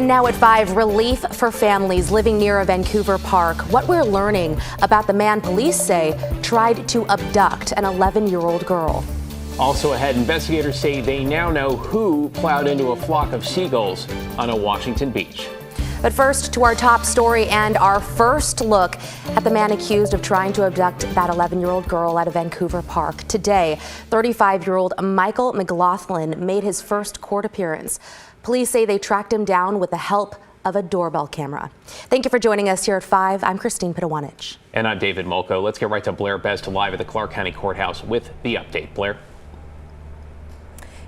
Now at 5, relief for families living near a Vancouver park. What we're learning about the man police say tried to abduct an 11-year-old girl. Also ahead, investigators say they now know who plowed into a flock of seagulls on a Washington beach. But first, to our top story and our first look at the man accused of trying to abduct that 11-year-old girl at a Vancouver park. Today, 35-year-old Michael McLaughlin made his first court appearance. Police say they tracked him down with the help of a doorbell camera. Thank you for joining us here at 5. I'm Christine Pitawanich. And I'm David Molko. Let's get right to Blair Best live at the Clark County Courthouse with the update. Blair.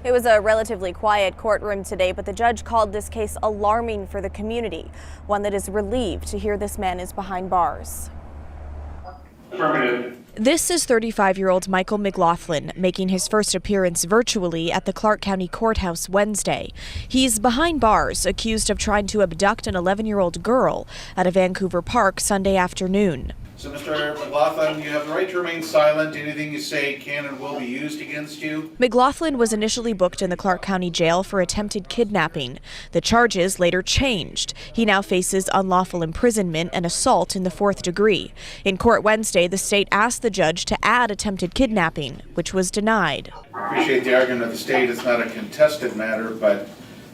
It was a relatively quiet courtroom today, but the judge called this case alarming for the community, one that is relieved to hear this man is behind bars. Affirmative. This is 35-year-old Michael McLaughlin making his first appearance virtually at the Clark County Courthouse Wednesday. He's behind bars, accused of trying to abduct an 11-year-old girl at a Vancouver park Sunday afternoon. So, Mr. McLaughlin, you have the right to remain silent. Anything you say can and will be used against you. McLaughlin was initially booked in the Clark County Jail for attempted kidnapping. The charges later changed. He now faces unlawful imprisonment and assault in the 4th degree. In court Wednesday, the state asked the judge to add attempted kidnapping, which was denied. I appreciate the argument of the state. It's not a contested matter, but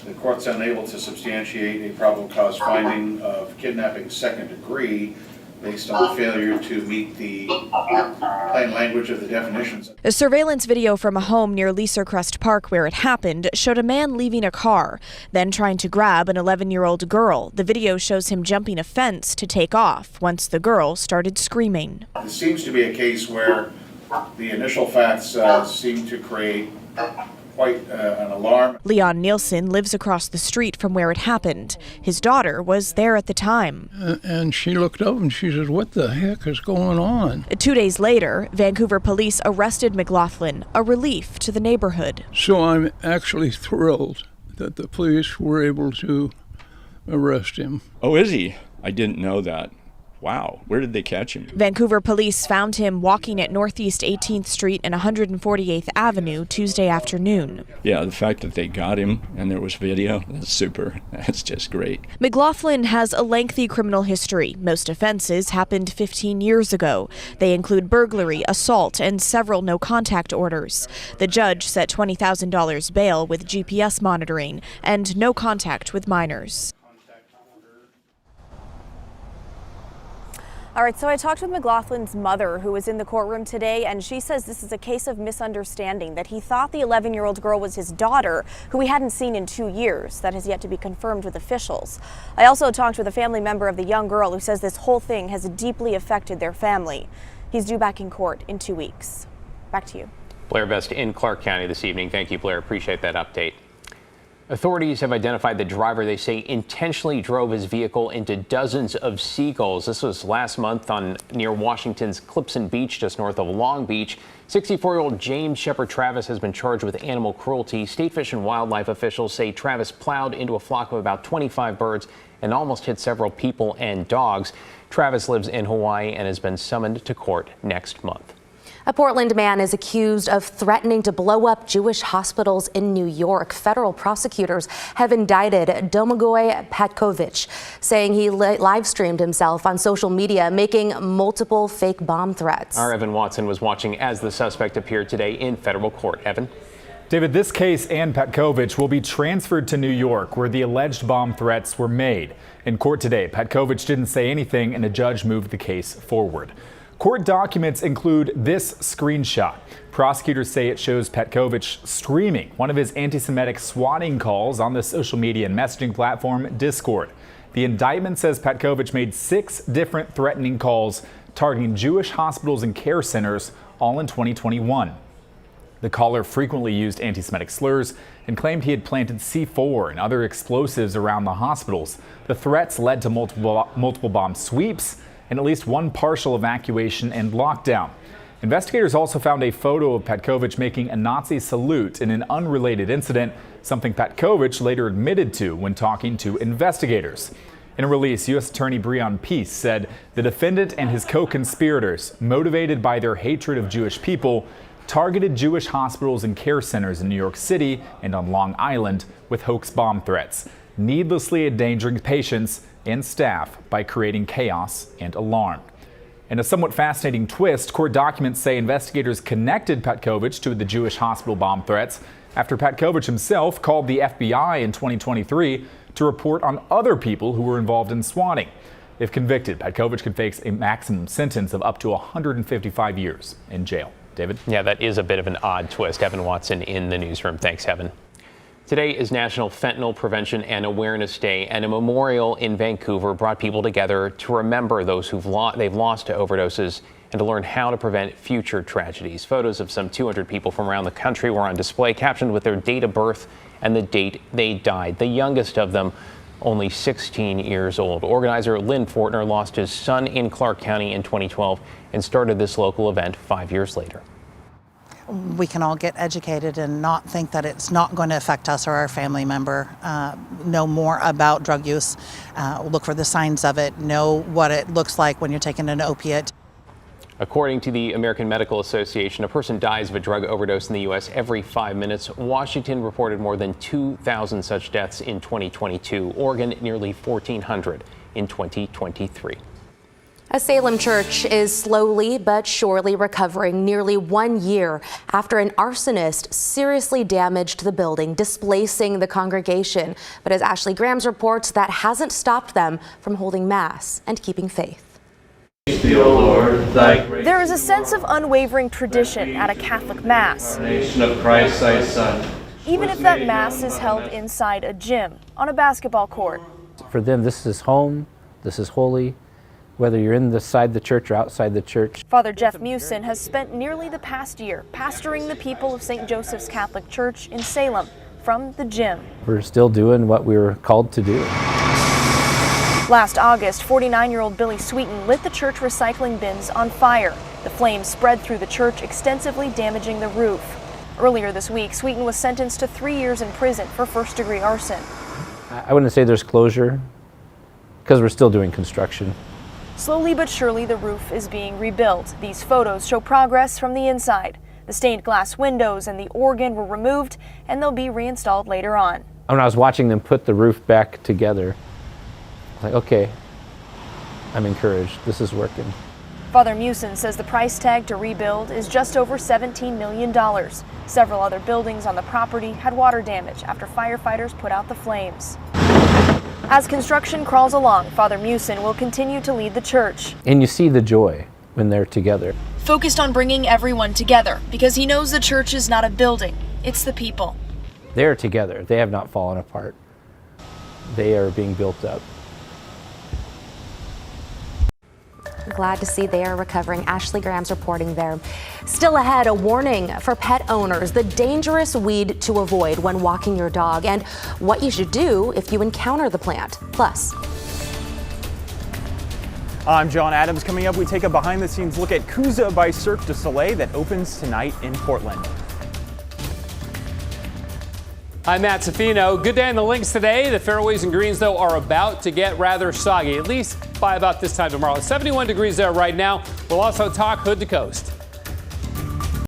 the court's unable to substantiate a probable cause finding of kidnapping 2nd degree based on the failure to meet the plain language of the definitions. A surveillance video from a home near Leaser Crest Park where it happened showed a man leaving a car, then trying to grab an 11-year-old girl. The video shows him jumping a fence to take off once the girl started screaming. This seems to be a case where the initial facts seem to create quite an alarm. Leon Nielsen lives across the street from where it happened. His daughter was there at the time. And she looked up and she said, "What the heck is going on?" 2 days later, Vancouver police arrested McLaughlin, a relief to the neighborhood. So I'm actually thrilled that the police were able to arrest him. Oh, is he? I didn't know that. Wow, where did they catch him? Vancouver police found him walking at Northeast 18th Street and 148th Avenue Tuesday afternoon. Yeah, the fact that they got him and there was video, that's super. That's just great. McLaughlin has a lengthy criminal history. Most offenses happened 15 years ago. They include burglary, assault, and several no-contact orders. The judge set $20,000 bail with GPS monitoring and no contact with minors. All right, so I talked with McLaughlin's mother, who was in the courtroom today, and she says this is a case of misunderstanding, that he thought the 11-year-old girl was his daughter, who he hadn't seen in 2 years. That has yet to be confirmed with officials. I also talked with a family member of the young girl who says this whole thing has deeply affected their family. He's due back in court in 2 weeks. Back to you. Blair Best in Clark County this evening. Thank you, Blair. Appreciate that update. Authorities have identified the driver they say intentionally drove his vehicle into dozens of seagulls. This was last month near Washington's Clipson Beach, just north of Long Beach. 64-year-old James Shepard Travis has been charged with animal cruelty. State Fish and Wildlife officials say Travis plowed into a flock of about 25 birds and almost hit several people and dogs. Travis lives in Hawaii and has been summoned to court next month. A Portland man is accused of threatening to blow up Jewish hospitals in New York. Federal prosecutors have indicted Domagoj Petkovich, saying he live streamed himself on social media, making multiple fake bomb threats. Our Evan Watson was watching as the suspect appeared today in federal court. Evan? David, this case and Petkovich will be transferred to New York, where the alleged bomb threats were made. In court today, Petkovich didn't say anything, and a judge moved the case forward. Court documents include this screenshot. Prosecutors say it shows Petkovich streaming one of his anti-Semitic swatting calls on the social media and messaging platform Discord. The indictment says Petkovich made 6 different threatening calls targeting Jewish hospitals and care centers, all in 2021. The caller frequently used anti-Semitic slurs and claimed he had planted C4 and other explosives around the hospitals. The threats led to multiple bomb sweeps and at least one partial evacuation and lockdown. Investigators also found a photo of Petkovich making a Nazi salute in an unrelated incident, something Petkovich later admitted to when talking to investigators. In a release, U.S. Attorney Breon Peace said the defendant and his co-conspirators, motivated by their hatred of Jewish people, targeted Jewish hospitals and care centers in New York City and on Long Island with hoax bomb threats. needlessly endangering patients and staff by creating chaos and alarm. In a somewhat fascinating twist, court documents say investigators connected Petkovich to the Jewish hospital bomb threats after Petkovich himself called the FBI in 2023 to report on other people who were involved in swatting. If convicted, Petkovich could face a maximum sentence of up to 155 years in jail. David? Yeah, that is a bit of an odd twist. Evan Watson in the newsroom. Thanks, Evan. Today is National Fentanyl Prevention and Awareness Day, and a memorial in Vancouver brought people together to remember those they've lost to overdoses and to learn how to prevent future tragedies. Photos of some 200 people from around the country were on display, captioned with their date of birth and the date they died. The youngest of them, only 16 years old. Organizer Lynn Fortner lost his son in Clark County in 2012 and started this local event 5 years later. We can all get educated and not think that it's not going to affect us or our family member. Know more about drug use, look for the signs of it, know what it looks like when you're taking an opiate. According to the American Medical Association, a person dies of a drug overdose in the U.S. every 5 minutes. Washington reported more than 2,000 such deaths in 2022. Oregon, nearly 1,400 in 2023. A Salem church is slowly but surely recovering nearly 1 year after an arsonist seriously damaged the building, displacing the congregation. But as Ashley Grams reports, that hasn't stopped them from holding Mass and keeping faith. There is a sense of unwavering tradition at a Catholic Mass, of Christ, thy Son. even if that Mass is held inside a gym, on a basketball court. For them, this is home, this is holy, whether you're inside the church or outside the church. Father Jeff Mewson has spent nearly the past year pastoring the people of St. Joseph's Catholic Church in Salem from the gym. We're still doing what we were called to do. Last August, 49-year-old Billy Sweeten lit the church recycling bins on fire. The flames spread through the church, extensively damaging the roof. Earlier this week, Sweeten was sentenced to 3 years in prison for first-degree arson. I wouldn't say there's closure, because we're still doing construction. Slowly but surely, the roof is being rebuilt. These photos show progress from the inside. The stained glass windows and the organ were removed, and they'll be reinstalled later on. When I was watching them put the roof back together, I was like, okay, I'm encouraged. This is working. Father Mewson says the price tag to rebuild is just over $17 million. Several other buildings on the property had water damage after firefighters put out the flames. As construction crawls along, Father Mewson will continue to lead the church. And you see the joy when they're together. Focused on bringing everyone together, because he knows the church is not a building, it's the people. They're together. They have not fallen apart. They are being built up. Glad to see they are recovering. Ashley Grams reporting there. Still ahead, a warning for pet owners, the dangerous weed to avoid when walking your dog, and what you should do if you encounter the plant. Plus, I'm John Adams. Coming up, we take a behind-the-scenes look at Kuza by Cirque du Soleil that opens tonight in Portland. I'm Matt Safino. Good day on the links today. The fairways and greens, though, are about to get rather soggy, at least by about this time tomorrow. 71 degrees there right now. We'll also talk hood to coast.